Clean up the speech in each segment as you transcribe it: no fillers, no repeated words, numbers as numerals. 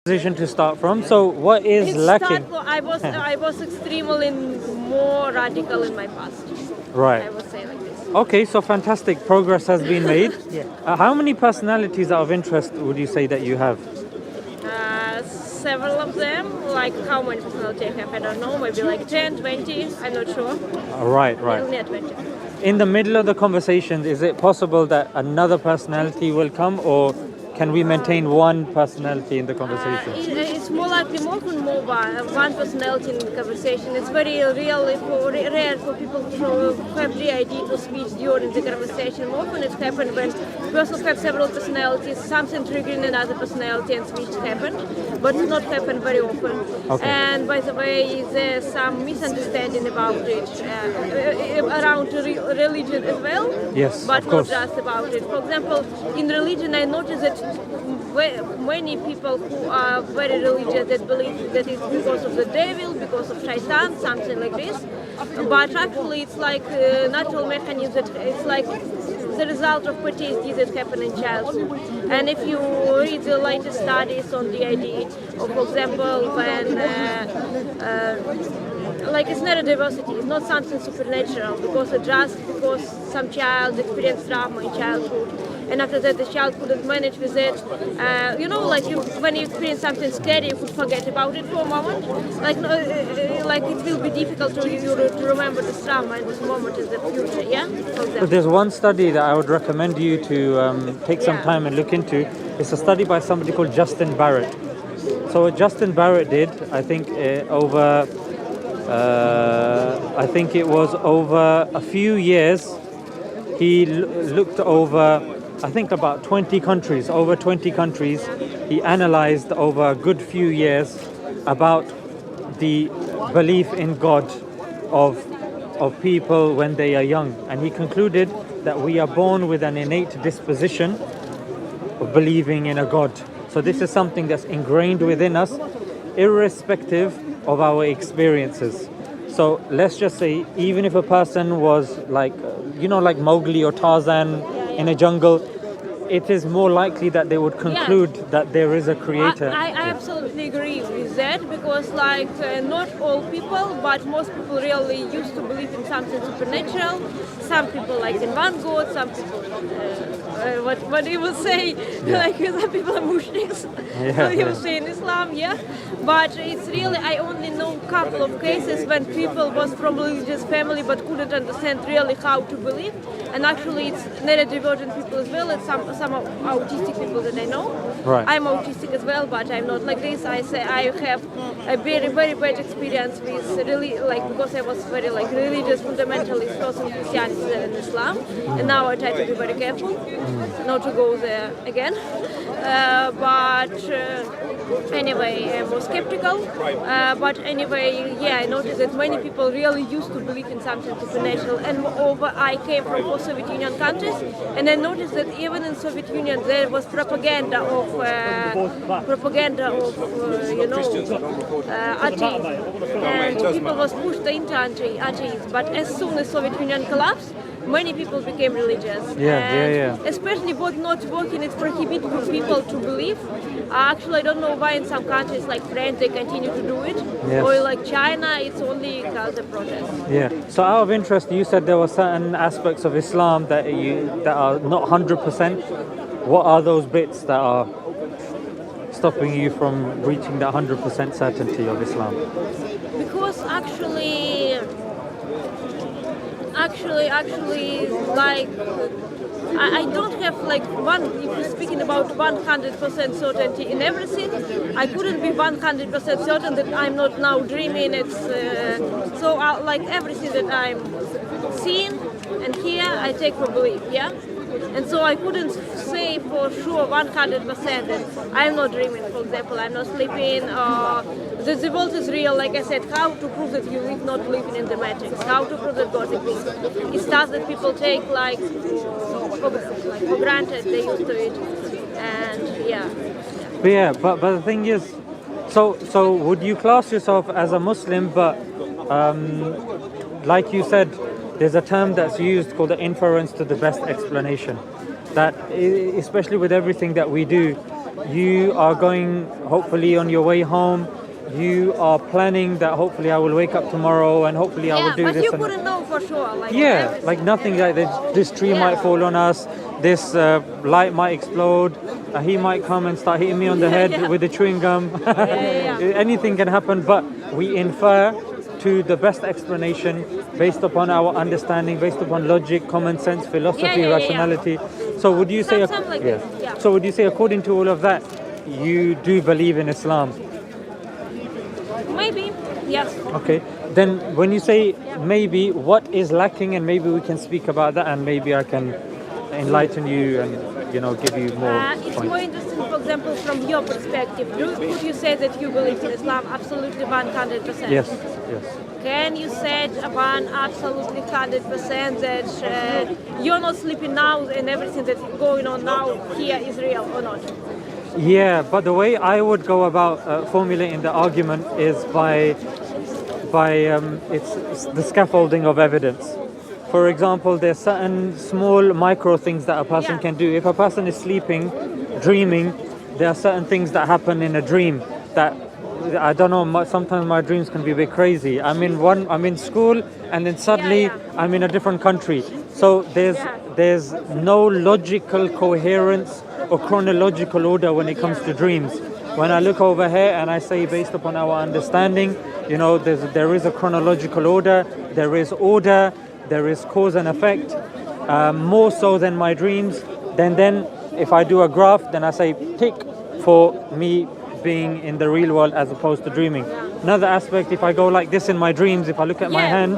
position to start from. So what is lacking? I was extremely more radical in my past. Right. I would say like this. Okay, so fantastic progress has been made. Yeah. How many personalities out of interest would you say that you have? Several of them, like how many personalities I have, I don't know, maybe like 10, 20, I'm not sure. Right. Only 20. In the middle of the conversation, is it possible that another personality will come, or can we maintain one personality in the conversation? It's more likely more one personality in the conversation. It's very rare for people to have the idea to switch during the conversation. Often it happens when persons have several personalities, something triggering another personality and switch happened, but it's not happen very often. Okay. And by the way, there's some misunderstanding about it around religion as well. Yes, but of course. not just about it. For example, in religion, I noticed that many people who are very religious that believe that it's because of the devil, because of shaitan, something like this. But actually, it's like a natural mechanism. That it's like the result of PTSD that happened in childhood. And if you read the latest studies on the idea of, for example, when like it's not a diversity, it's not something supernatural, because some child experienced trauma in childhood, and after that the child couldn't manage with it. When you experience something scary, you could forget about it for a moment. Like it will be difficult to you to remember this trauma in this moment in the future. Yeah. But there's one study that I would recommend you to take some time and look into. It's a study by somebody called Justin Barrett. So what Justin Barrett did, I think it was over a few years. He looked over, I think, about 20 countries, over 20 countries. He analyzed over a good few years about the belief in God of people when they are young. And he concluded that we are born with an innate disposition of believing in a God. So this is something that's ingrained within us, irrespective of our experiences. So let's just say, even if a person was like Mowgli or Tarzan in a jungle, it is more likely that they would conclude that there is a creator. I absolutely agree with that, because not all people, but most people really used to believe in something supernatural. Some people like in one God, some people what you would say, like some people are mushriks, you would say in Islam, But it's really, I only know a couple of cases when people was from religious family but couldn't understand really how to believe. And actually it's neurodivergent people as well, it's some autistic people that I know. Right. I'm autistic as well, but I'm not like this. I have a very, very bad experience with because I was very religious fundamentalist first in Christianity and Islam, and now I try to be very careful not to go there again. Anyway, I'm more skeptical. But anyway, I noticed that many people really used to believe in something supernatural. And moreover, I came from post-Soviet Union countries, and I noticed that even in Soviet Union there was propaganda of atheism, and people was pushed into atheism. But as soon as Soviet Union collapsed, many people became religious. Especially what not working, it's prohibited people to believe. Actually, I don't know why in some countries like France they continue to do it, or like China, it's only because of protests. Yeah. So out of interest, you said there were certain aspects of Islam that are not 100%. What are those bits that are stopping you from reaching that 100% certainty of Islam? Because actually, I don't have if you're speaking about 100% certainty in everything, I couldn't be 100% certain that I'm not now dreaming. It's everything that I'm seeing and hear, I take for belief, And so I couldn't say for sure 100% that I'm not dreaming, for example, I'm not sleeping, the world is real, like I said. How to prove that you live not living in the matrix? How to prove that God exists? It's stuff that people take for granted, they used to it, and But the thing is, so would you class yourself as a Muslim, but like you said, there's a term that's used called the inference to the best explanation, that especially with everything that we do, you are going hopefully on your way home. You are planning that hopefully I will wake up tomorrow and hopefully I will do but this. you couldn't know for sure. Like Yeah, everything. like nothing like this tree Yeah. might fall on us, this light might explode, he might come and start hitting me on the head Yeah. with the chewing gum. Yeah. Anything can happen, but we infer to the best explanation based upon our understanding, based upon logic, common sense, philosophy, Yeah. rationality. So would you say, Something like this, yeah. So would you say according to all of that, you do believe in Islam? Maybe, yes. Okay, then when you say maybe, what is lacking, and maybe we can speak about that, and maybe I can enlighten you and give you more It's points. more interesting, for example, from your perspective. Could you say that you believe in Islam absolutely 100%? Yes. Can you say upon absolutely 100% that you're not sleeping now and everything that's going on now here is real or not? Yeah, but the way I would go about formulating the argument is by it's the scaffolding of evidence. For example, there's certain small micro things that a person Yeah. can do. If a person is sleeping, dreaming, there are certain things that happen in a dream that I don't know. Sometimes my dreams can be a bit crazy. I'm in school, and then suddenly Yeah. I'm in a different country. So there's no logical coherence or chronological order when it comes to dreams. When I look over here and I say, based upon our understanding, there is a chronological order, there is order, there is cause and effect, more so than my dreams. Then if I do a graph, then I say tick for me being in the real world as opposed to dreaming. Another aspect, if I go like this in my dreams, if I look at my hand,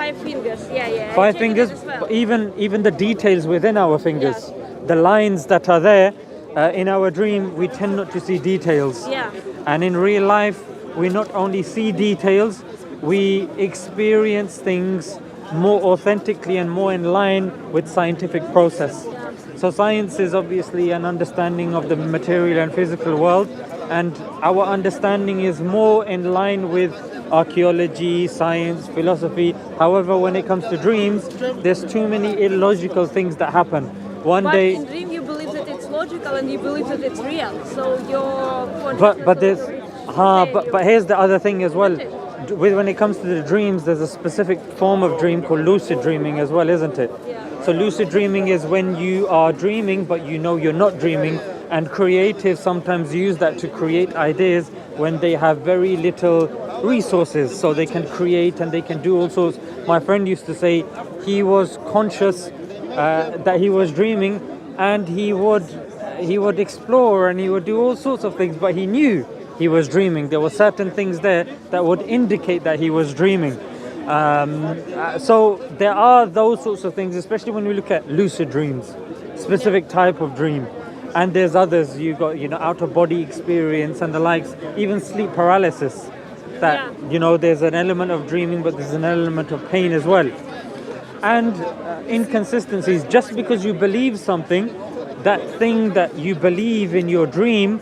Five fingers. Yeah. five I checked fingers, it as well. but even the details within our fingers, Yes. the lines that are there, in our dream, we tend not to see details. Yeah. And in real life, we not only see details, we experience things more authentically and more in line with scientific process. So science is obviously an understanding of the material and physical world, and our understanding is more in line with archaeology, science, philosophy. However, when it comes to dreams, there's too many illogical things that happen. One But day, in dream you believe that it's logical and you believe that it's real. So your but there's but here's the other thing as well. When it comes to the dreams, there's a specific form of dream called lucid dreaming as well, isn't it? Yeah. So lucid dreaming is when you are dreaming but you know you're not dreaming, and creatives sometimes use that to create ideas when they have very little resources, so they can create and they can do all sorts. My friend used to say he was conscious that he was dreaming, and he would explore and he would do all sorts of things, but he knew he was dreaming. There were certain things there that would indicate that he was dreaming. So there are those sorts of things, especially when we look at lucid dreams, specific type of dream. And there's others, you got out of body experience and the likes, even sleep paralysis. That there's an element of dreaming, but there's an element of pain as well. And inconsistencies. Just because you believe something, that thing that you believe in your dream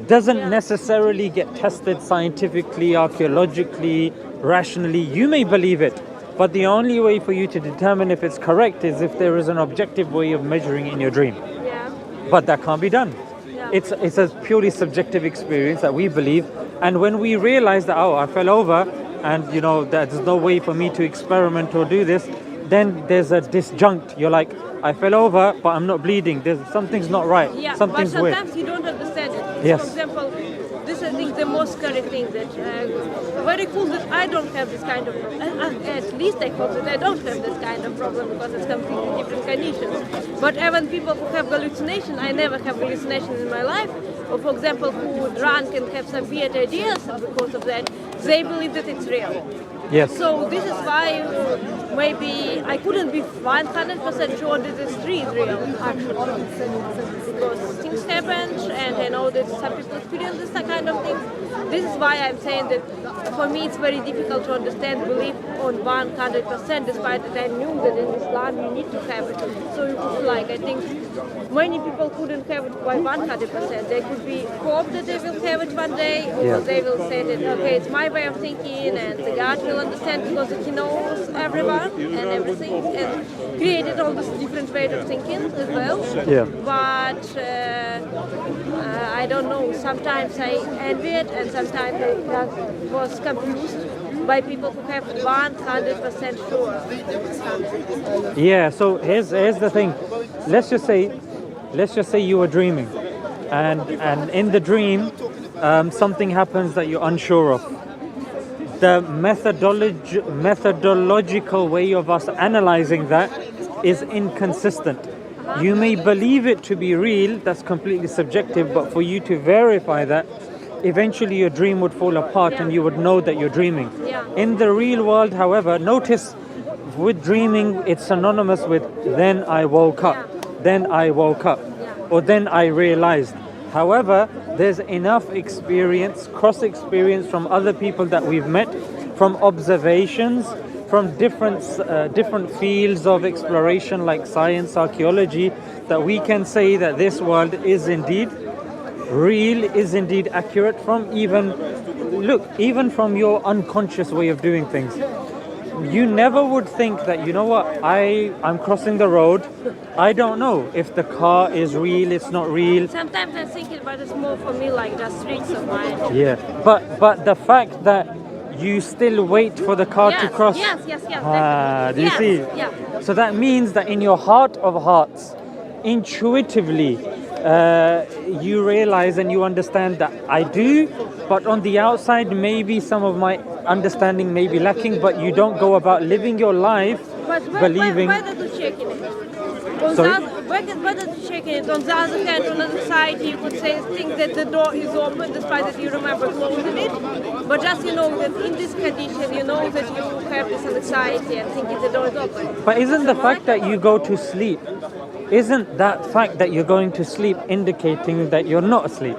doesn't necessarily get tested scientifically, archaeologically, rationally. You may believe it, but the only way for you to determine if it's correct is if there is an objective way of measuring it in your dream. Yeah. But that can't be done. Yeah. It's a purely subjective experience that we believe, and when we realize that, I fell over and there's no way for me to experiment or do this, then there's a disjunct. You're like, I fell over but I'm not bleeding, something's not right, Yeah, something's but weird. sometimes you don't understand it. Yes. For example, this I think the most scary thing that very cool that I don't have this kind of at least I hope that I don't have this kind of problem because it's completely different conditions. But even people who have hallucination, I never have hallucination in my life. Or for example, who drunk and have some weird ideas because of that, they believe that it's real. Yes. So this is why maybe I couldn't be 100% sure that this tree is real, actually. Because things happened, and I know that some people experience this kind of thing. This is why I'm saying that for me it's very difficult to understand belief on 100%, despite that I knew that in Islam you need to have it. So I think many people couldn't have it by 100%. They could be hope that they will have it one day, or they will say that, okay, it's my way of thinking, and the God will understand because he knows everyone and everything, and created all these different ways of thinking as well. Yeah. But I don't know. Sometimes I envy it, and sometimes I just was confused by people who have 100% sure something. Yeah, so here's the thing. Let's just say you were dreaming, and in the dream, something happens that you're unsure of. The methodological way of us analyzing that is inconsistent. You may believe it to be real, that's completely subjective, but for you to verify that, eventually your dream would fall apart and you would know that you're dreaming. Yeah. In the real world, however, notice with dreaming, it's synonymous with then I woke up, then I woke up, or then I realized. However, there's enough experience, cross experience from other people that we've met, from observations, from different fields of exploration like science, archaeology, that we can say that this world is indeed real, is indeed accurate from even from your unconscious way of doing things. You never would think that, you know what, I'm crossing the road, I don't know if the car is real, it's not real. Sometimes I think it, but it's more for me like just tricks of mine. Yeah, but the fact that you still wait for the car to cross. Yes. Do you see? Yeah. So that means that in your heart of hearts, intuitively, you realize and you understand that I do, but on the outside, maybe some of my understanding may be lacking, but you don't go about living your life But believing. whether to check it. Sorry? Whether to check it. On the other hand, on the other side, you could say think that the door is open despite that you remember closing it. But just you know that in this condition, you know that you have this anxiety and thinking the door is open. But isn't the fact that you go to sleep, isn't that fact that you're going to sleep indicating that you're not asleep?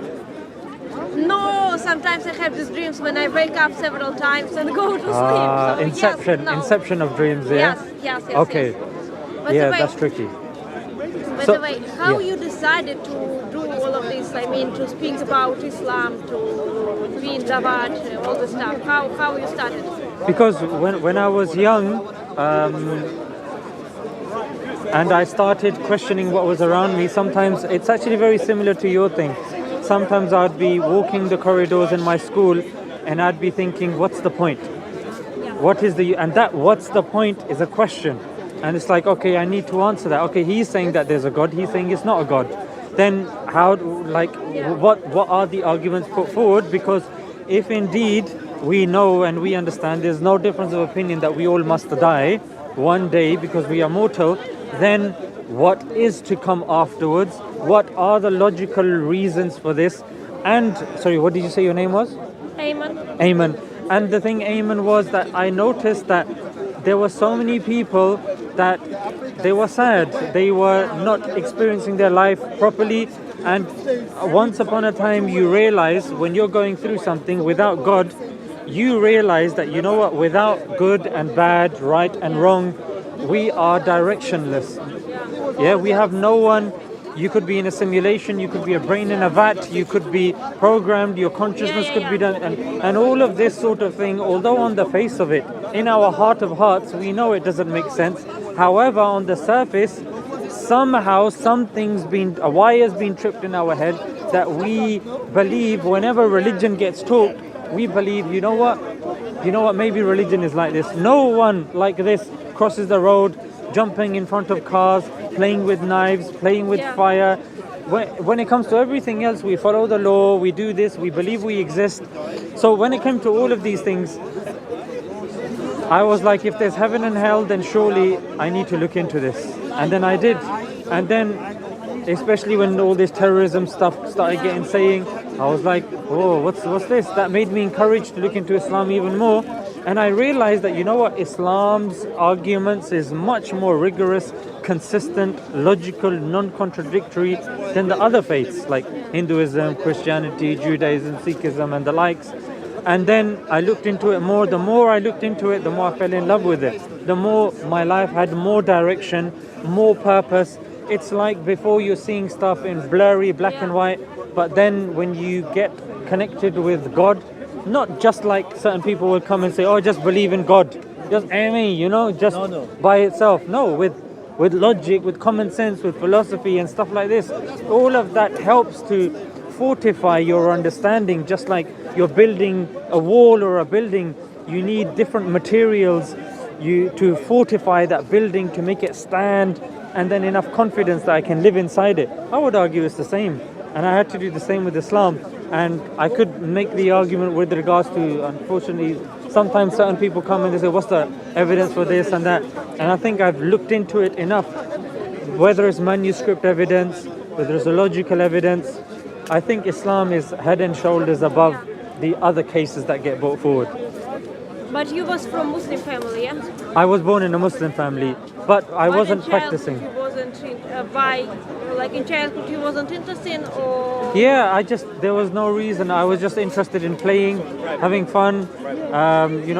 No, sometimes I have these dreams when I wake up several times and go to sleep. So Inception, yes, no. inception of dreams, yeah? Yes. Okay, By yeah, the way, that's tricky. By So- the way, how yeah. you decided to do all of this? I mean, to speak about Islam, to be in Dawah, all the stuff. How you started? Because when I was young, and I started questioning what was around me, sometimes it's actually very similar to your thing. Sometimes I'd be walking the corridors in my school and I'd be thinking, what's the point? What is and that what's the point is a question. And it's like, okay, I need to answer that. Okay, he's saying that there's a God, he's saying it's not a God. Then what are the arguments put forward? Because if indeed we know and we understand there's no difference of opinion that we all must die one day because we are mortal, then what is to come afterwards? What are the logical reasons for this? And, sorry, what did you say your name was? Ayman. And the thing, Ayman, was that I noticed that there were so many people that they were sad. They were not experiencing their life properly. And once upon a time, you realize when you're going through something without God, you realize that, you know what, without good and bad, right and wrong, we are directionless. Yeah, we have no one. You could be in a simulation, you could be a brain in a vat, you could be programmed, your consciousness could be done, and all of this sort of thing, although on the face of it, in our heart of hearts, we know it doesn't make sense. However, on the surface, somehow a wire's been tripped in our head that we believe whenever religion gets taught, we believe, you know what, maybe religion is like this. No one like this crosses the road, jumping in front of cars, playing with knives, playing with fire. When it comes to everything else, we follow the law, we do this, we believe we exist. So when it came to all of these things, I was like, if there's heaven and hell, then surely I need to look into this. And then I did. And then, especially when all this terrorism stuff started saying, I was like, oh, what's this? That made me encouraged to look into Islam even more. And I realized that, you know what, Islam's arguments is much more rigorous, consistent, logical, non-contradictory than the other faiths like Hinduism, Christianity, Judaism, Sikhism and the likes. And then I looked into it more. The more I looked into it, the more I fell in love with it. The more my life had more direction, more purpose. It's like before you're seeing stuff in blurry black and white, but then when you get connected with God, not just like certain people will come and say, oh, just believe in God. Just amen, just No. by itself. No, with logic, with common sense, with philosophy and stuff like this. All of that helps to fortify your understanding. Just like you're building a wall or a building, you need different materials to fortify that building, to make it stand, and then enough confidence that I can live inside it. I would argue it's the same. And I had to do the same with Islam. And I could make the argument with regards to, unfortunately, sometimes certain people come and they say, what's the evidence for this and that? And I think I've looked into it enough, whether it's manuscript evidence, whether it's logical evidence. I think Islam is head and shoulders above the other cases that get brought forward. But you was from Muslim family, yeah? I was born in a Muslim family, but I wasn't practicing. You wasn't in childhood you wasn't interested, or? Yeah, there was no reason. I was just interested in playing, having fun,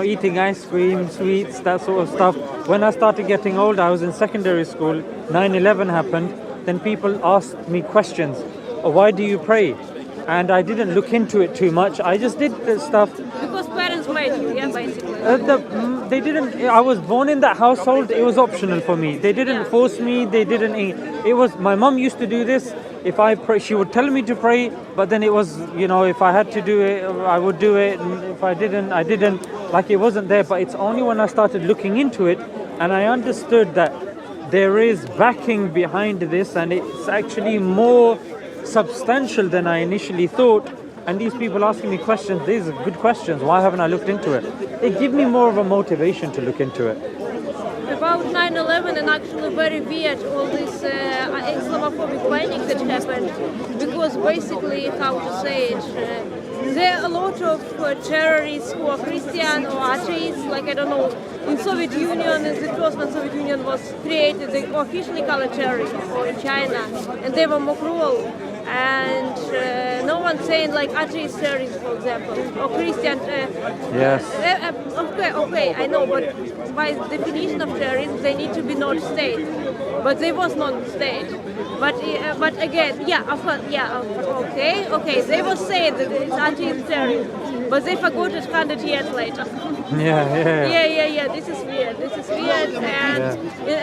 eating ice cream, sweets, that sort of stuff. When I started getting old, I was in secondary school, 9/11 happened, then people asked me questions. Why do you pray? And I didn't look into it too much. I just did the stuff. Because parents made you, yeah, basically. They didn't. I was born in that household. It was optional for me. They didn't force me. They didn't. It was. My mom used to do this. If I pray, she would tell me to pray. But then it was, if I had to do it, I would do it. And if I didn't, I didn't. Like it wasn't there. But it's only when I started looking into it, and I understood that there is backing behind this, and it's actually more substantial than I initially thought. And these people asking me questions, these are good questions. Why haven't I looked into it? It gave me more of a motivation to look into it. About 9/11 and actually very weird all this Islamophobic panic that happened, because basically, how to say it, there are a lot of terrorists who are Christian or atheists, like I don't know, in Soviet Union, in the first when Soviet Union was created, they officially called terrorists, or in China, and they were more cruel. And no one saying like atheist terrorists, for example, or Christian. Yes. Okay, I know, but by definition of terrorism, they need to be non-state. But they was non-state. But again, of course, okay, they will say that it's atheist terrorism, but they forgot it 100 years later. Yeah. This is weird.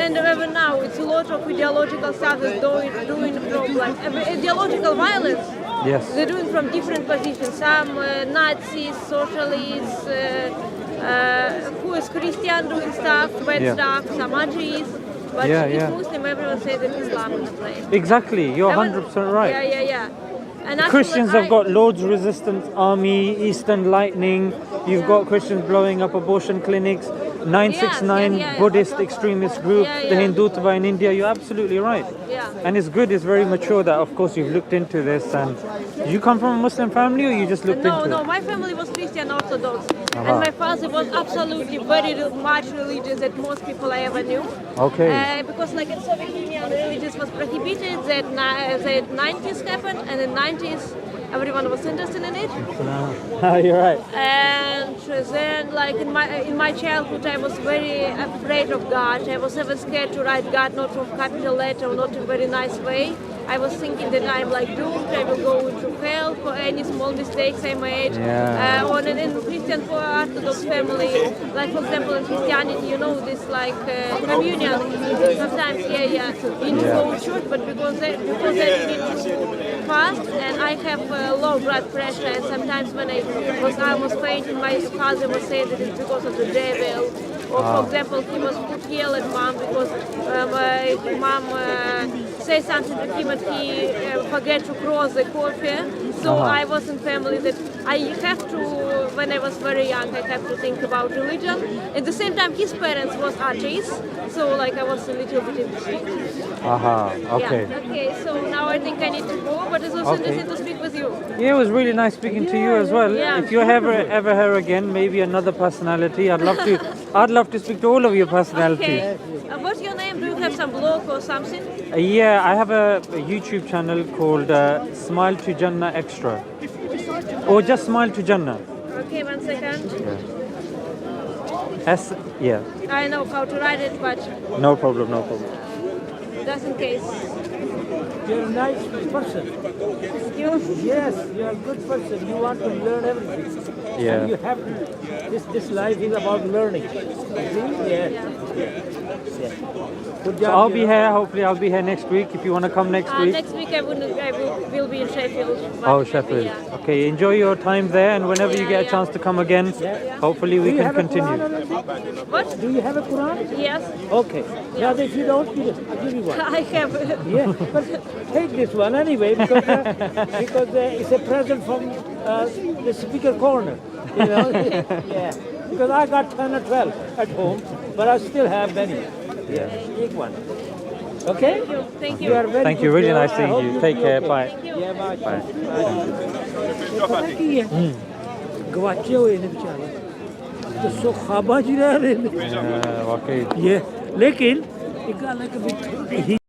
And even now, it's a lot of ideological stuff that's doing from like ideological violence. Yes. They're doing from different positions. Some Nazis, socialists, who is Christian doing stuff, bad stuff. Some atheists. But if Muslim, everyone says that Islam is the place. Exactly. You're 100% right. Yeah. And Christians have got Lord's Resistance Army, Eastern Lightning. You've got Christians blowing up abortion clinics. 969 Buddhist extremist group, the Hindutva in India. You're absolutely right. Yeah. And it's good, it's very mature that, of course, you've looked into this. And did you come from a Muslim family, or you just looked into it? No, my family was Christian Orthodox. And my father was absolutely very much religious that most people I ever knew. Okay. Because like in Soviet Union, religion was prohibited, that the 90s happened, and in 90s, everyone was interested in it. You're right. And then, like in my childhood, I was very afraid of God. I was ever scared to write God not from capital letter, not in a very nice way. I was thinking that I'm like doomed. I will go into hell for any small mistakes I made. Or in Christian Orthodox family, like for example in Christianity, this like communion. Sometimes, you need to go to church, but because they need to fast, and I have low blood pressure, and sometimes when I was almost fainting, my father was saying that it's because of the devil. Or for example, he was put yell at mom because mom say something to him and he forget to cross the coffee. So I was in family that I have to, when I was very young, I have to think about religion. At the same time, his parents was atheists, so like I was a little bit in between. Okay. Yeah. Okay, so now I think I need to go, but it's also interesting to speak with you. Yeah, it was really nice speaking to you as well. Yeah. If you're ever here again, maybe another personality. I'd love to speak to all of your personalities. Okay. What's your name? Do you have some blog or something? Yeah, I have a YouTube channel called Smile to Jannah Extra. Or just Smile to Jannah. Okay, 1 second. I know how to write it, but... No problem. just in case. You're a nice person. Yes, you're a good person. You want to learn everything. Yeah. And you have to. This life is about learning. See? Yeah. Good job. So I'll be here. Hopefully, I'll be here next week. If you want to come next week. Next week I will be in Sheffield. Oh, Sheffield. Yeah. Okay, enjoy your time there, and whenever you get a chance to come again, hopefully we Do you can have a Quran continue. or anything? What? Do you have a Quran? Yes, Okay. Now, if you don't, I'll give you one. I have. Yeah, but take this one anyway because it's a present from the speaker corner. You know, yeah. Because I got 10 or 12 at home, but I still have many. Yeah, take one. Okay. Thank You are you. very Thank you. good Really girl. nice I seeing hope you. you'll Take be care. okay. Bye. Yeah, bye. Bye. पता की है गवाचे हुए ने बेचारे तो सो ख्वाबा जी रह रहे ने वाकई ये लेकिन एक गल है कि